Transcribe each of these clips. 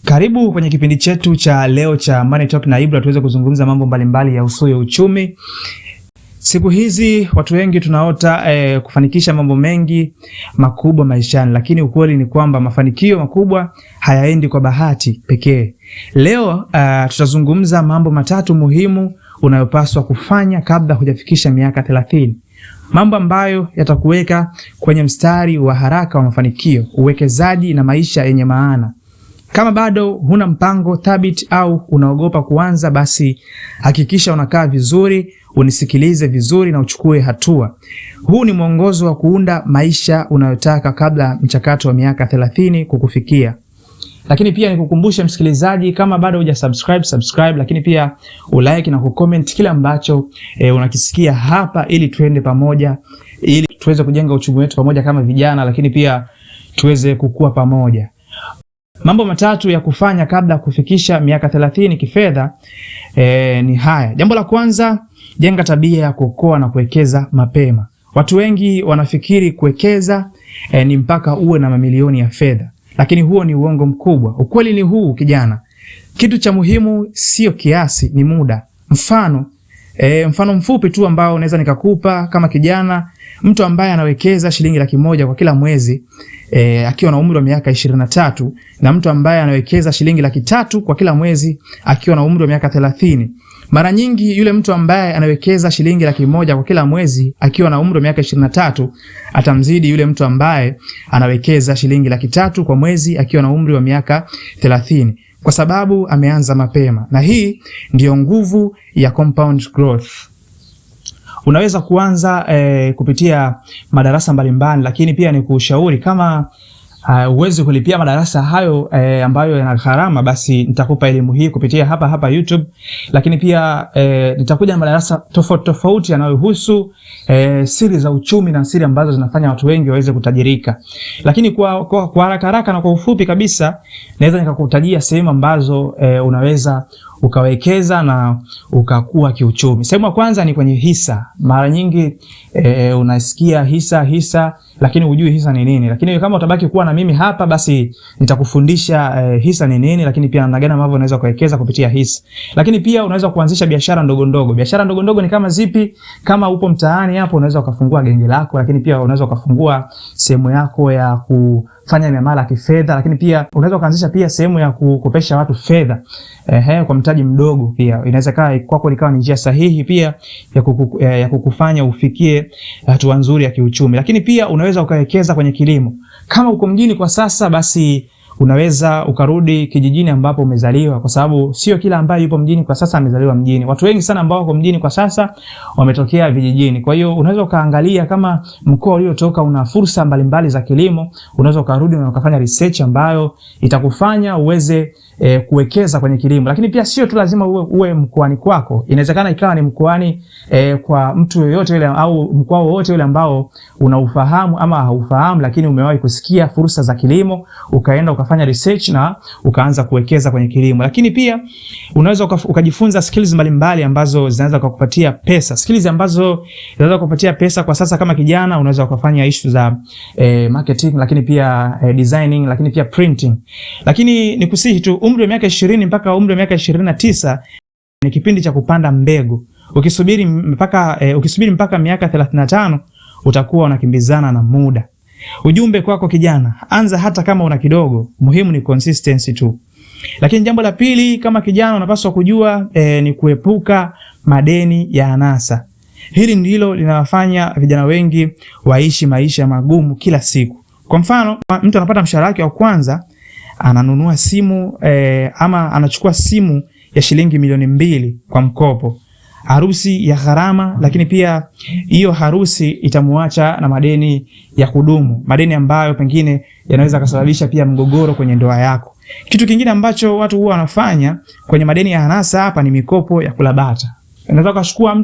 Karibu kwenye kipindi chetu cha leo cha Money Talk na Ibra, tuweze kuzungumza mambo mbalimbali ya usuyo ya uchumi. Siku hizi watu wengi tunaota kufanikisha mambo mengi makubwa maishani, lakini ukweli ni kwamba mafanikio makubwa hayaendi kwa bahati pekee. Leo tutazungumza mambo matatu muhimu unayopaswa kufanya kabla hujafikisha miaka 30. Mambo ambayo yatakuweka kwenye mstari wa haraka wa mafanikio, uwekezaji na maisha yenye maana. Kama bado huna mpango thabiti au unaogopa kuanza, basi hakikisha unakaa vizuri, unisikilize vizuri na uchukue hatua. Huu ni mwongozo wa kuunda maisha unayotaka kabla mchakato wa miaka 30 kukufikia. Lakini pia nikukumbushe msikilizaji, kama bado subscribe, lakini pia ulike na kucomment kile ambacho unakisikia hapa, ili tuende pamoja, ili tuweze kujenga uchumi wetu pamoja kama vijana, lakini pia tuweze kukua pamoja. Mambo matatu ya kufanya kabla kufikisha miaka 30 kifedha ni haya. Jambo la kwanza, jenga tabia ya kuokoa na kuwekeza mapema. Watu wengi wanafikiri kuwekeza ni mpaka uwe na mamilioni ya fedha, lakini huo ni uongo mkubwa. Ukweli ni huu kijana, kitu cha muhimu sio kiasi, ni muda. Mfano mfupi tu ambao unaweza nikakupa kama kijana, mtu ambaye anawekeza shilingi 100,000 kwa kila mwezi akiwa na umri wa miaka 23, na mtu ambaye anawekeza shilingi 300,000 kwa kila mwezi akiwa na umri wa miaka 30. Mara nyingi yule mtu ambaye anawekeza shilingi 100,000 kwa kila mwezi akiwa na umri wa miaka 23 atamzidi yule mtu ambaye anawekeza shilingi 300,000 kwa mwezi akiwa na umri wa miaka 30, kwa sababu ameanza mapema. Na hii ndiyo nguvu ya compound growth. Unaweza kuanza kupitia madarasa mbalimbali, lakini pia ni kushauri kama uwezi kulipia madarasa hayo ambayo yana gharama, basi nitakupa elimu hii kupitia hapa YouTube. Lakini pia nitakuja na madarasa tofauti yanayohusu siri za uchumi na siri ambazo zinafanya watu wengi waweze kutajirika. Lakini kwa haraka na kwa ufupi kabisa, naweza nikakutajia sehemu ambazo unaweza ukawekeza na ukakua kiuchumi. Sehemu ya kwanza ni kwenye hisa. Mara nyingi unasikia hisa, lakini hujui hisa ni nini. Lakini kama utabaki kuwa na mimi hapa, basi nitakufundisha hisa ni nini, lakini pia namna gani ambavyo unaweza kuwekeza kupitia hisa. Lakini pia unaweza kuanzisha biashara ndogo ndogo. Biashara ndogo ndogo ni kama zipi? Kama upo mtaani hapo, unaweza ukafungua genge lako, lakini pia unaweza ukafungua sehemu yako ya kufanya miamala ya kifedha, lakini pia unaweza kuanzisha pia sehemu ya kukopesha watu fedha kwa mtaji mdogo. Pia inaweza kwako ikawa ni njia sahihi pia ya kukufanya ufikie hatua nzuri ya kiuchumi. Lakini pia unaweza ukawekeza kwenye kilimo. Kama uko mjini kwa sasa, basi unaweza ukarudi kijijini ambapo umezaliwa, kwa sababu sio kila ambaye yupo mjini kwa sasa amezaliwa mjini. Watu wengi sana ambao wako mjini kwa sasa wametokea vijijini. Kwa hiyo unaweza ukaangalia kama mkoa uliotoka una fursa mbalimbali za kilimo, unaweza ukarudi na ukafanya research ambayo itakufanya uweze kuwekeza kwenye kilimo. Lakini pia sio tu lazima uwe mkoani kwako. Inawezekana ikawa ni mkoani kwa mtu yoyote yule, au mkoa wowote yule ambao unaufahamu ama haufahamu, lakini umewahi kusikia fursa za kilimo, ukaenda ukafanya research na ukaanza kuwekeza kwenye kilimo. Lakini pia unaweza ukajifunza skills mbalimbali ambazo zinaweza kukupatia pesa. Skills ambazo zinaweza kukupatia pesa kwa sasa kama kijana, unaweza ukafanya issue za marketing, lakini pia designing, lakini pia printing. Lakini nikusihi tu, umri wa miaka 20 mpaka umri wa miaka 29 ni kipindi cha kupanda mbegu. Ukisubiri mpaka miaka 35 utakuwa unakimbizana na muda. Ujumbe kwako kijana, anza hata kama una kidogo, muhimu ni consistency tu. Lakini jambo la pili kama kijana unapaswa kujua ni kuepuka madeni ya anasa. Hili ndilo linawafanya vijana wengi waishi maisha magumu kila siku. Kwa mfano, mtu anapata mshahara wake wa kwanza, ananunua simu ama anachukua simu ya shilingi milioni 2 kwa mkopo. Harusi ya gharama, lakini pia hiyo harusi itamuacha na madeni ya kudumu, madeni ambayo pengine yanaweza kusababisha pia mgogoro kwenye ndoa yako. Kitu kingine ambacho watu huwa wanafanya kwenye madeni ya anasa hapa ni mikopo ya kulabata. Unaweza kuchukua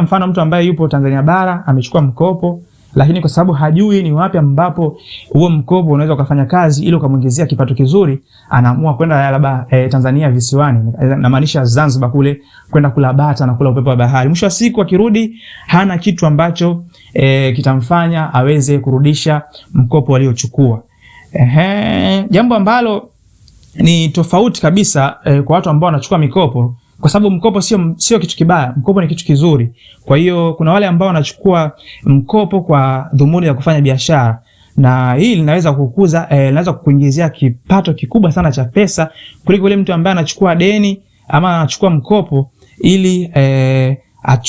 mfano mtu ambaye yupo Tanzania bara amechukua mkopo, lakini kwa sababu hajui ni wapi ambapo huo mkopo unaweza kufanya kazi ili ukamuongezea kipato kizuri, anaamua kwenda labda Tanzania visiwani, namaanisha Zanzibar kule, kwenda kula bata na kula upepo wa bahari. Mwisho wa siku akirudi hana kitu ambacho kitamfanya aweze kurudisha mkopo aliochukua. Jambo ambalo ni tofauti kabisa kwa watu ambao wanachukua mikopo, kwa sababu mkopo sio kitu kibaya, mkopo ni kitu kizuri. Kwa hiyo kuna wale ambao wanachukua mkopo kwa dhumuni la kufanya biashara, na hii linaweza kukuza linaweza kukuingizia kipato kikubwa sana cha pesa kuliko yule mtu ambaye anachukua deni ama anachukua mkopo ili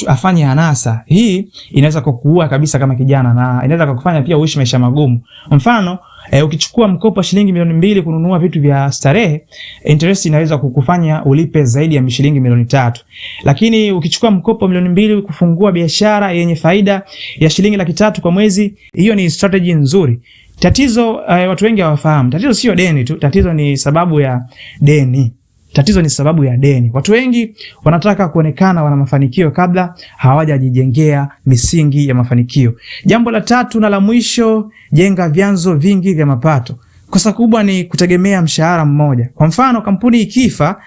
afanye anasa. Hii inaweza kukuua kabisa kama kijana, na inaweza kukufanya pia uishi maisha magumu. Mfano, ukichukua mkopo shilingi milioni 2 kununua vitu vya starehe, interest inaweza kukufanya ulipe zaidi ya shilingi milioni 3. Lakini ukichukua mkopo milioni 2 kufungua biashara yenye faida ya shilingi 300,000 kwa mwezi, hiyo ni strategy nzuri. Tatizo watu wengi hawafahamu. Tatizo sio deni tu, tatizo ni sababu ya deni. Tatizo ni sababu ya deni. Watu wengi wanataka kuonekana wana mafanikio kabla hawajajijengea misingi ya mafanikio. Jambo la tatu na la mwisho, jenga vyanzo vingi vya mapato. Kosa kubwa ni kutegemea mshahara mmoja. Kwa mfano, kampuni ikifa,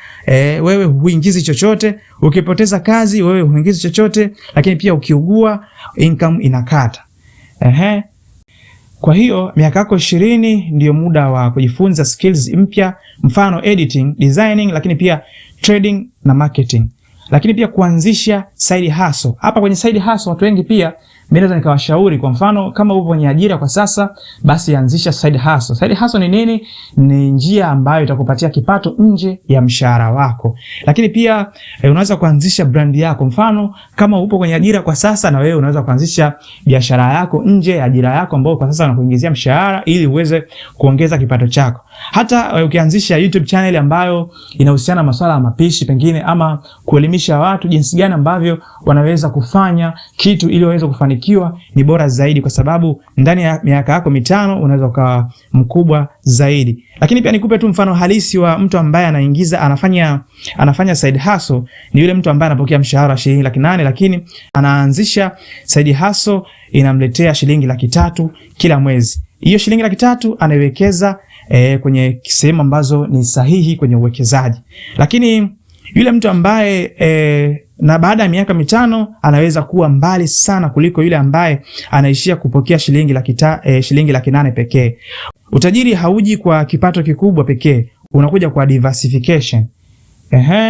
wewe huingizi chochote, ukipoteza kazi wewe huingizi chochote, lakini pia ukiugua income inakata. Kwa hiyo miaka yako 20 ndio muda wa kujifunza skills mpya, mfano editing, designing, lakini pia trading na marketing. Lakini pia kuanzisha side hustle. Hapa kwenye side hustle watu wengi pia mimi naweza nikawashauri, kwa mfano kama upo kwenye ajira kwa sasa, basi anzisha side hustle. Side hustle ni nini? Ni njia ambayo itakupatia kipato nje ya mshahara wako. Lakini pia unaweza kuanzisha brand yako. Mfano kama upo kwenye ajira kwa sasa, na wewe unaweza kuanzisha biashara yako nje ya ajira yako ambayo kwa sasa unakuingizia mshahara ili uweze kuongeza kipato chako. Hata ukianzisha YouTube channel ambayo inahusiana na masuala ya mapishi pengine, ama kuelimisha watu jinsi gani ambavyo wanaweza kufanya kitu ili waweze kufanikiwa, ni bora zaidi, kwa sababu ndani ya miaka yako 5 unaweza kuwa mkubwa zaidi. Lakini pia nikupe tu mfano halisi wa mtu ambaye anafanya side hustle. Ni yule mtu ambaye anapokea mshahara wa shilingi 800,000 lakini anaanzisha side hustle inamletea shilingi 300,000 kila mwezi. Hiyo shilingi 300,000 anaiwekeza kwenye sehemu ambazo ni sahihi kwenye uwekezaji. Lakini yule mtu ambaye na baada ya miaka 5 anaweza kuwa mbali sana kuliko yule ambaye anaishia kupokea shilingi 800,000 pekee. Utajiri hauji kwa kipato kikubwa pekee, unakuja kwa diversification.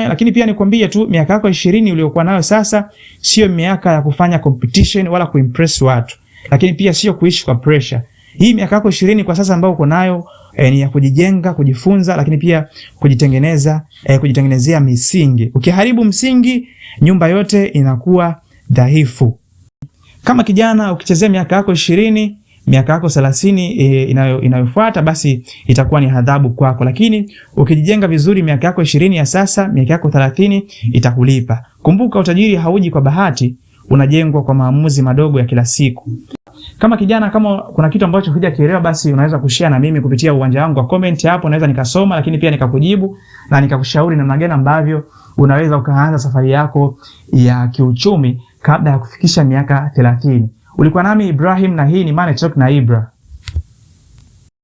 Lakini pia nikwambie tu, miaka yako 20 uliyokuwa nayo sasa sio miaka ya kufanya competition wala kuimpress watu, lakini pia sio kuishi kwa pressure. Hii miaka yako 20 kwa sasa ambayo uko nayo ni ya kujijenga, kujifunza, lakini pia kujitengenezea misingi. Ukiharibu msingi, nyumba yote inakuwa dhaifu. Kama kijana ukichezea miaka yako 20, miaka yako 30 inayofuata basi itakuwa ni adhabu kwako. Lakini ukijijenga vizuri miaka yako 20 ya sasa, miaka yako 30 itakulipa. Kumbuka, utajiri hauji kwa bahati, unajengwa kwa maamuzi madogo ya kila siku. Kama kijana, kama kuna kitu ambacho hujakielewa, basi unaweza kushare na mimi kupitia uwanja wangu wa comment hapo, naweza nikasoma, lakini pia nikakujibu na nikakushauri namna gani ambavyo unaweza ukaanza safari yako ya kiuchumi kabla ya kufikisha miaka 30. Ulikuwa nami Ibrahim na hii ni Money Talk na Ibra.